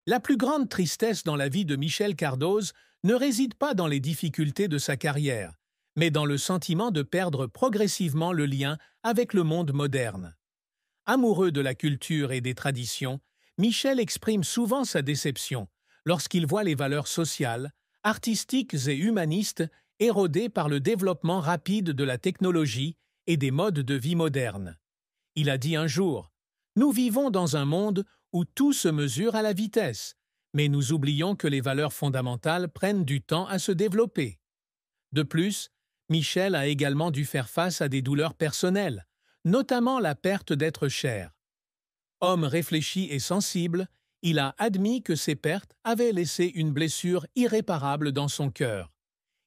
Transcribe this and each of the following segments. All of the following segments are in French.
La plus grande tristesse dans la vie de Michel Cardoz ne réside pas dans les difficultés de sa carrière, mais dans le sentiment de perdre progressivement le lien avec le monde moderne. Amoureux de la culture et des traditions, Michel exprime souvent sa déception lorsqu'il voit les valeurs sociales, artistiques et humanistes érodées par le développement rapide de la technologie et des modes de vie modernes. Il a dit un jour: « Nous vivons dans un monde où tout se mesure à la vitesse, mais nous oublions que les valeurs fondamentales prennent du temps à se développer. » De plus, Michel a également dû faire face à des douleurs personnelles, notamment la perte d'êtres chers. Homme réfléchi et sensible, il a admis que ces pertes avaient laissé une blessure irréparable dans son cœur.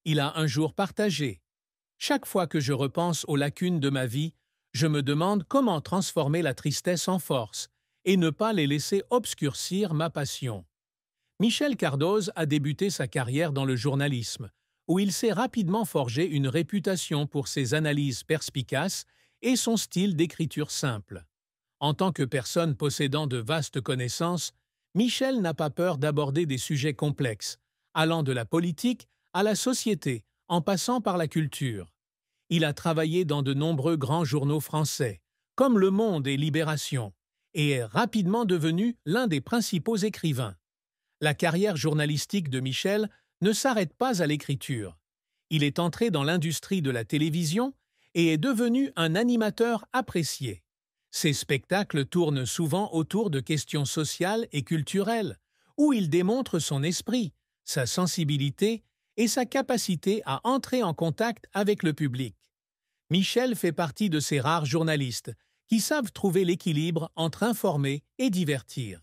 Il a un jour partagé: « Chaque fois que je repense aux lacunes de ma vie, je me demande comment transformer la tristesse en force et ne pas les laisser obscurcir ma passion. » Michel Cardoz a débuté sa carrière dans le journalisme, où il s'est rapidement forgé une réputation pour ses analyses perspicaces et son style d'écriture simple. En tant que personne possédant de vastes connaissances, Michel n'a pas peur d'aborder des sujets complexes, allant de la politique à la société, en passant par la culture. Il a travaillé dans de nombreux grands journaux français, comme Le Monde et Libération, et est rapidement devenu l'un des principaux écrivains. La carrière journalistique de Michel ne s'arrête pas à l'écriture. Il est entré dans l'industrie de la télévision et est devenu un animateur apprécié. Ses spectacles tournent souvent autour de questions sociales et culturelles, où il démontre son esprit, sa sensibilité et sa capacité à entrer en contact avec le public. Michel fait partie de ces rares journalistes qui savent trouver l'équilibre entre informer et divertir.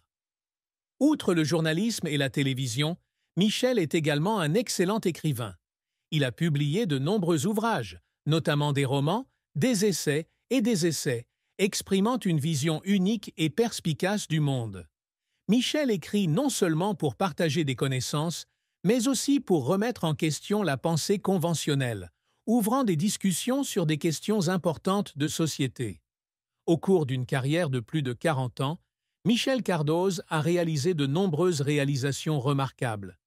Outre le journalisme et la télévision, Michel est également un excellent écrivain. Il a publié de nombreux ouvrages, notamment des romans, des essais, exprimant une vision unique et perspicace du monde. Michel écrit non seulement pour partager des connaissances, mais aussi pour remettre en question la pensée conventionnelle, ouvrant des discussions sur des questions importantes de société. Au cours d'une carrière de plus de 40 ans, Michel Cardoz a réalisé de nombreuses réalisations remarquables.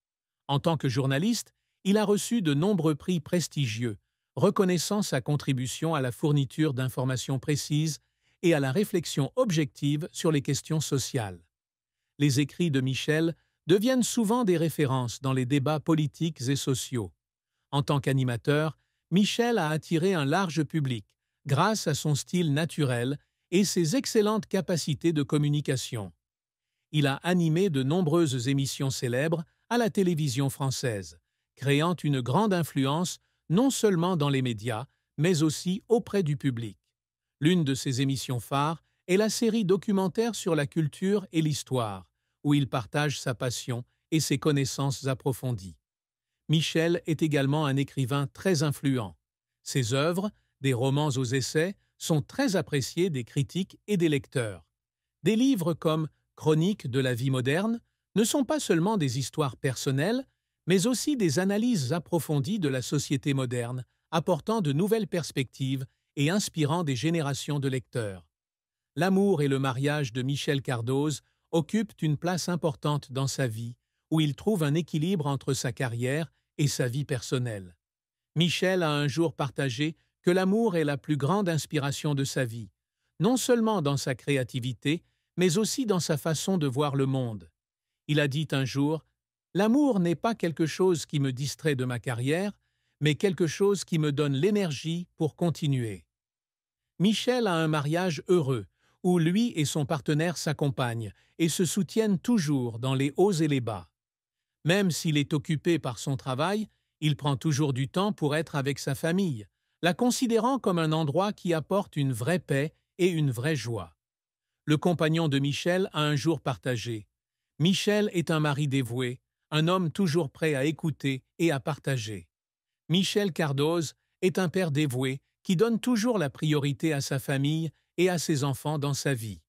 En tant que journaliste, il a reçu de nombreux prix prestigieux, reconnaissant sa contribution à la fourniture d'informations précises et à la réflexion objective sur les questions sociales. Les écrits de Michel deviennent souvent des références dans les débats politiques et sociaux. En tant qu'animateur, Michel a attiré un large public grâce à son style naturel et ses excellentes capacités de communication. Il a animé de nombreuses émissions célèbres à la télévision française, créant une grande influence non seulement dans les médias, mais aussi auprès du public. L'une de ses émissions phares est la série documentaire sur la culture et l'histoire, où il partage sa passion et ses connaissances approfondies. Michel est également un écrivain très influent. Ses œuvres, des romans aux essais, sont très appréciés des critiques et des lecteurs. Des livres comme Chroniques de la vie moderne ne sont pas seulement des histoires personnelles, mais aussi des analyses approfondies de la société moderne, apportant de nouvelles perspectives et inspirant des générations de lecteurs. L'amour et le mariage de Michel Cardoz occupent une place importante dans sa vie, où il trouve un équilibre entre sa carrière et sa vie personnelle. Michel a un jour partagé que l'amour est la plus grande inspiration de sa vie, non seulement dans sa créativité, mais aussi dans sa façon de voir le monde. Il a dit un jour: « L'amour n'est pas quelque chose qui me distrait de ma carrière, mais quelque chose qui me donne l'énergie pour continuer. » Michel a un mariage heureux, où lui et son partenaire s'accompagnent et se soutiennent toujours dans les hauts et les bas. Même s'il est occupé par son travail, il prend toujours du temps pour être avec sa famille, la considérant comme un endroit qui apporte une vraie paix et une vraie joie. Le compagnon de Michel a un jour partagé: « Michel est un mari dévoué, un homme toujours prêt à écouter et à partager. Michel Cardoz est un père dévoué qui donne toujours la priorité à sa famille et à ses enfants dans sa vie.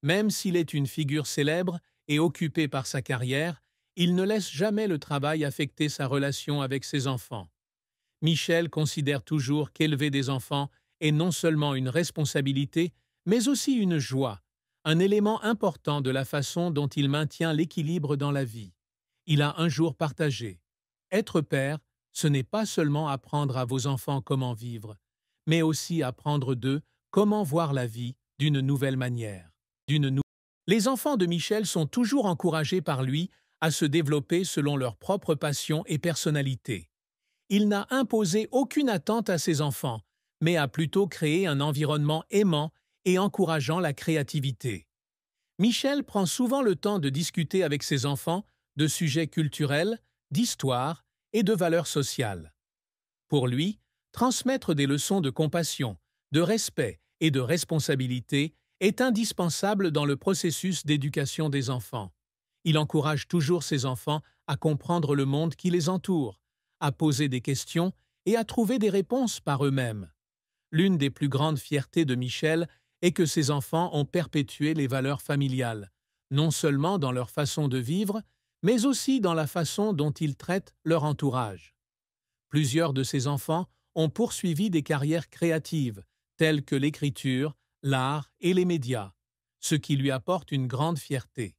Même s'il est une figure célèbre et occupé par sa carrière, il ne laisse jamais le travail affecter sa relation avec ses enfants. Michel considère toujours qu'élever des enfants est non seulement une responsabilité, mais aussi une joie, un élément important de la façon dont il maintient l'équilibre dans la vie. Il a un jour partagé. Être père, ce n'est pas seulement apprendre à vos enfants comment vivre, mais aussi apprendre d'eux comment voir la vie d'une nouvelle manière. Les enfants de Michel sont toujours encouragés par lui à se développer selon leurs propres passions et personnalités. Il n'a imposé aucune attente à ses enfants, mais a plutôt créé un environnement aimant et encourageant la créativité. Michel prend souvent le temps de discuter avec ses enfants de sujets culturels, d'histoire et de valeurs sociales. Pour lui, transmettre des leçons de compassion, de respect et de responsabilité est indispensable dans le processus d'éducation des enfants. Il encourage toujours ses enfants à comprendre le monde qui les entoure, à poser des questions et à trouver des réponses par eux-mêmes. L'une des plus grandes fiertés de Michel est que ses enfants ont perpétué les valeurs familiales, non seulement dans leur façon de vivre, mais aussi dans la façon dont ils traitent leur entourage. Plusieurs de ses enfants ont poursuivi des carrières créatives, telles que l'écriture, l'art et les médias, ce qui lui apporte une grande fierté.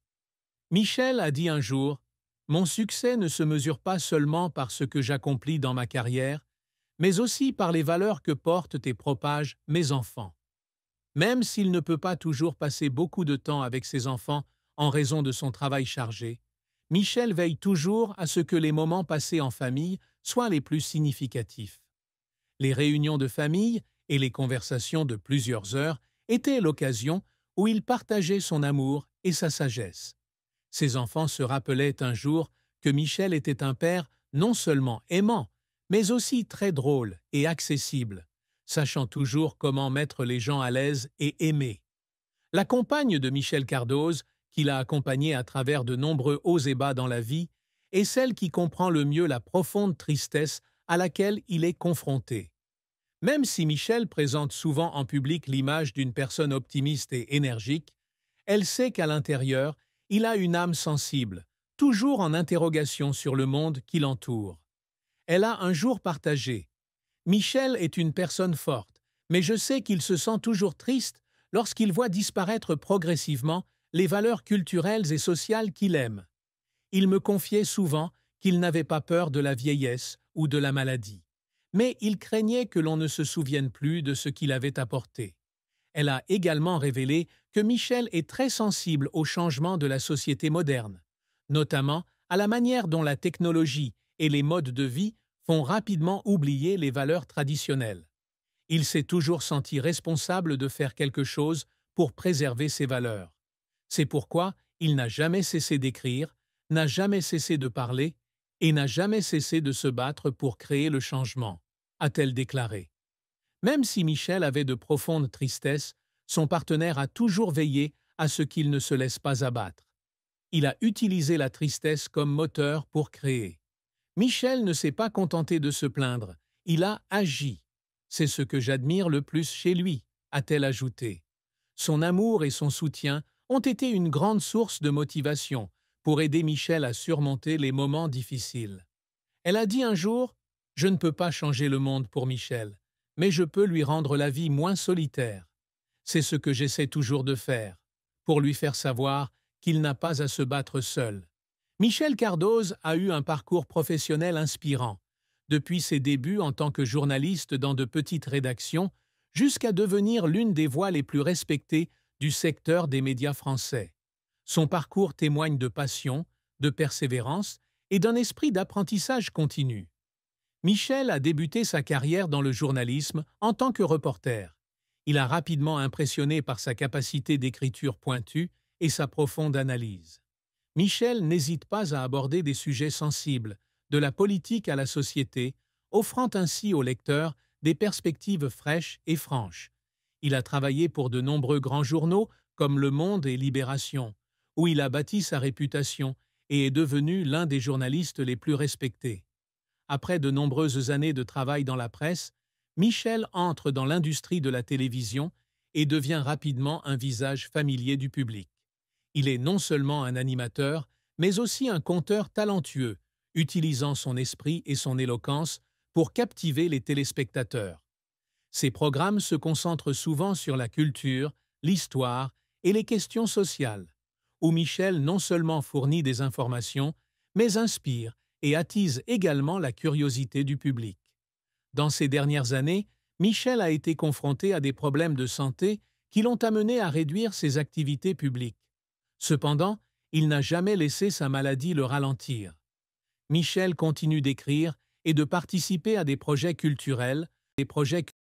Michel a dit un jour « Mon succès ne se mesure pas seulement par ce que j'accomplis dans ma carrière, mais aussi par les valeurs que portent et propagent mes enfants. » Même s'il ne peut pas toujours passer beaucoup de temps avec ses enfants en raison de son travail chargé, Michel veille toujours à ce que les moments passés en famille soient les plus significatifs. Les réunions de famille et les conversations de plusieurs heures étaient l'occasion où il partageait son amour et sa sagesse. Ses enfants se rappelaient un jour que Michel était un père non seulement aimant, mais aussi très drôle et accessible, sachant toujours comment mettre les gens à l'aise et aimer. La compagne de Michel Cardoz, qui l'a accompagné à travers de nombreux hauts et bas dans la vie, est celle qui comprend le mieux la profonde tristesse à laquelle il est confronté. Même si Michel présente souvent en public l'image d'une personne optimiste et énergique, elle sait qu'à l'intérieur, il a une âme sensible, toujours en interrogation sur le monde qui l'entoure. Elle a un jour partagé « Michel est une personne forte, mais je sais qu'il se sent toujours triste lorsqu'il voit disparaître progressivement les valeurs culturelles et sociales qu'il aime. Il me confiait souvent qu'il n'avait pas peur de la vieillesse ou de la maladie, mais il craignait que l'on ne se souvienne plus de ce qu'il avait apporté. » Elle a également révélé que Michel est très sensible aux changements de la société moderne, notamment à la manière dont la technologie et les modes de vie font rapidement oublier les valeurs traditionnelles. Il s'est toujours senti responsable de faire quelque chose pour préserver ces valeurs. C'est pourquoi il n'a jamais cessé d'écrire, n'a jamais cessé de parler et n'a jamais cessé de se battre pour créer le changement, a-t-elle déclaré. Même si Michel avait de profondes tristesses, son partenaire a toujours veillé à ce qu'il ne se laisse pas abattre. Il a utilisé la tristesse comme moteur pour créer. Michel ne s'est pas contenté de se plaindre, il a agi. C'est ce que j'admire le plus chez lui, a-t-elle ajouté. Son amour et son soutien ont été une grande source de motivation pour aider Michel à surmonter les moments difficiles. Elle a dit un jour « Je ne peux pas changer le monde pour Michel, mais je peux lui rendre la vie moins solitaire. C'est ce que j'essaie toujours de faire, pour lui faire savoir qu'il n'a pas à se battre seul. » Michel Cardoz a eu un parcours professionnel inspirant, depuis ses débuts en tant que journaliste dans de petites rédactions jusqu'à devenir l'une des voix les plus respectées du secteur des médias français. Son parcours témoigne de passion, de persévérance et d'un esprit d'apprentissage continu. Michel a débuté sa carrière dans le journalisme en tant que reporter. Il a rapidement impressionné par sa capacité d'écriture pointue et sa profonde analyse. Michel n'hésite pas à aborder des sujets sensibles, de la politique à la société, offrant ainsi aux lecteurs des perspectives fraîches et franches. Il a travaillé pour de nombreux grands journaux comme Le Monde et Libération, où il a bâti sa réputation et est devenu l'un des journalistes les plus respectés. Après de nombreuses années de travail dans la presse, Michel entre dans l'industrie de la télévision et devient rapidement un visage familier du public. Il est non seulement un animateur, mais aussi un conteur talentueux, utilisant son esprit et son éloquence pour captiver les téléspectateurs. Ses programmes se concentrent souvent sur la culture, l'histoire et les questions sociales, où Michel non seulement fournit des informations, mais inspire et attise également la curiosité du public. Dans ces dernières années, Michel a été confronté à des problèmes de santé qui l'ont amené à réduire ses activités publiques. Cependant, il n'a jamais laissé sa maladie le ralentir. Michel continue d'écrire et de participer à des projets culturels